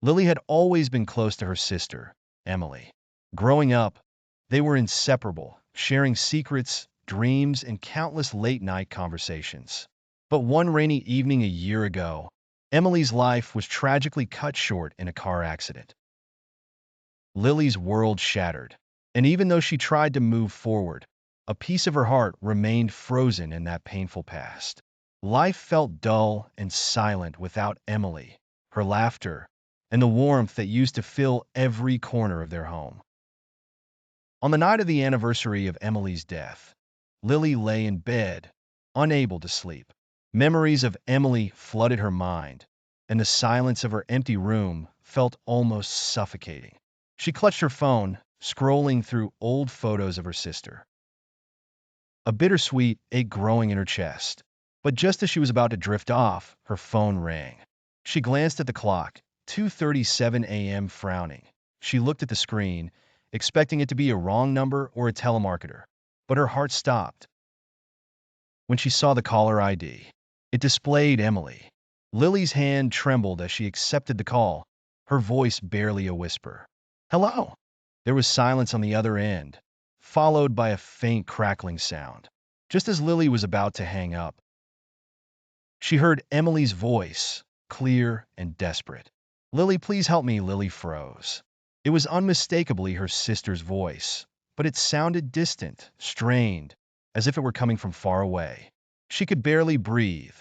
Lily had always been close to her sister, Emily. Growing up, they were inseparable, sharing secrets, dreams, and countless late-night conversations. But one rainy evening a year ago, Emily's life was tragically cut short in a car accident. Lily's world shattered, and even though she tried to move forward, a piece of her heart remained frozen in that painful past. Life felt dull and silent without Emily, her laughter, and the warmth that used to fill every corner of their home. On the night of the anniversary of Emily's death, Lily lay in bed, unable to sleep. Memories of Emily flooded her mind, and the silence of her empty room felt almost suffocating. She clutched her phone, scrolling through old photos of her sister. A bittersweet ache growing in her chest. But just as she was about to drift off, her phone rang. She glanced at the clock, 2:37 a.m., frowning. She looked at the screen, expecting it to be a wrong number or a telemarketer. But her heart stopped when she saw the caller ID. It displayed Emily. Lily's hand trembled as she accepted the call, her voice barely a whisper. "Hello." There was silence on the other end, followed by a faint crackling sound. Just as Lily was about to hang up, she heard Emily's voice, clear and desperate. "Lily, please help me." Lily froze. It was unmistakably her sister's voice, but it sounded distant, strained, as if it were coming from far away. She could barely breathe,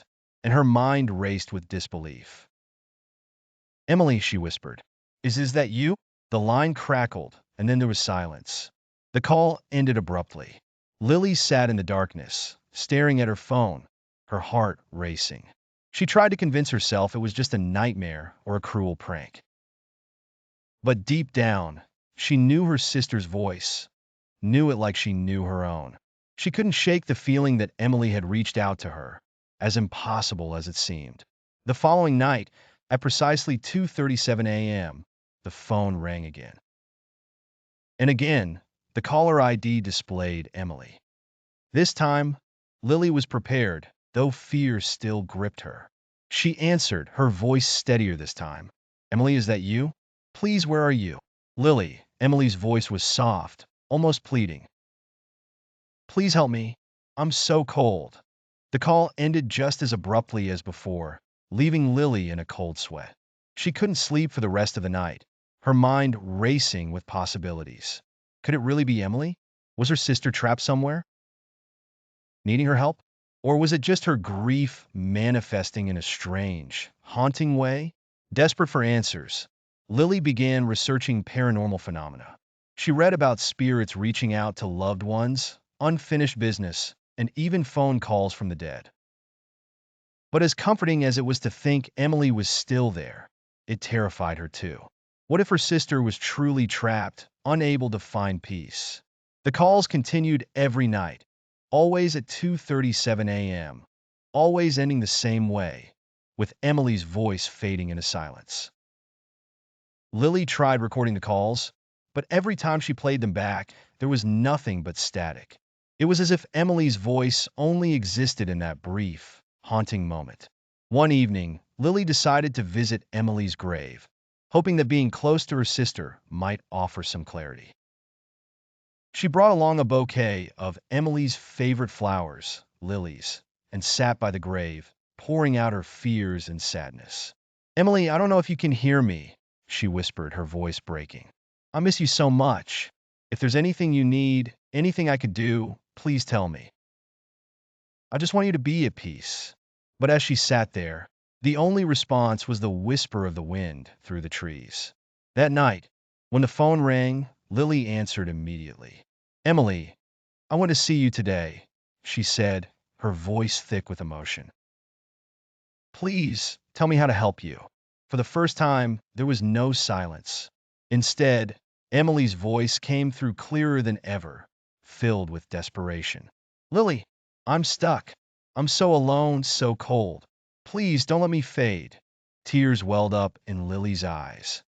and her mind raced with disbelief. "Emily," she whispered, Is that you?" The line crackled, and then there was silence. The call ended abruptly. Lily sat in the darkness, staring at her phone, her heart racing. She tried to convince herself it was just a nightmare or a cruel prank. But deep down, she knew her sister's voice, knew it like she knew her own. She couldn't shake the feeling that Emily had reached out to her, as impossible as it seemed. The following night, at precisely 2:37 a.m., the phone rang again. And again, the caller ID displayed Emily. This time, Lily was prepared, though fear still gripped her. She answered, her voice steadier this time. "Emily, is that you? Please, where are you?" "Lily." Emily's voice was soft, almost pleading. "Please help me. I'm so cold." The call ended just as abruptly as before, leaving Lily in a cold sweat. She couldn't sleep for the rest of the night, her mind racing with possibilities. Could it really be Emily? Was her sister trapped somewhere, needing her help? Or was it just her grief manifesting in a strange, haunting way? Desperate for answers, Lily began researching paranormal phenomena. She read about spirits reaching out to loved ones, unfinished business, and even phone calls from the dead. But as comforting as it was to think Emily was still there, it terrified her too. What if her sister was truly trapped, unable to find peace? The calls continued every night, always at 2:37 a.m., always ending the same way, with Emily's voice fading into silence. Lily tried recording the calls, but every time she played them back, there was nothing but static. It was as if Emily's voice only existed in that brief, haunting moment. One evening, Lily decided to visit Emily's grave, hoping that being close to her sister might offer some clarity. She brought along a bouquet of Emily's favorite flowers, lilies, and sat by the grave, pouring out her fears and sadness. "Emily, I don't know if you can hear me," she whispered, her voice breaking. "I miss you so much. If there's anything you need, anything I could do, please tell me. I just want you to be at peace." But as she sat there, the only response was the whisper of the wind through the trees. That night, when the phone rang, Lily answered immediately. "Emily, I want to see you today," she said, her voice thick with emotion. "Please, tell me how to help you." For the first time, there was no silence. Instead, Emily's voice came through clearer than ever, filled with desperation. "Lily, I'm stuck. I'm so alone, so cold. Please don't let me fade." Tears welled up in Lily's eyes.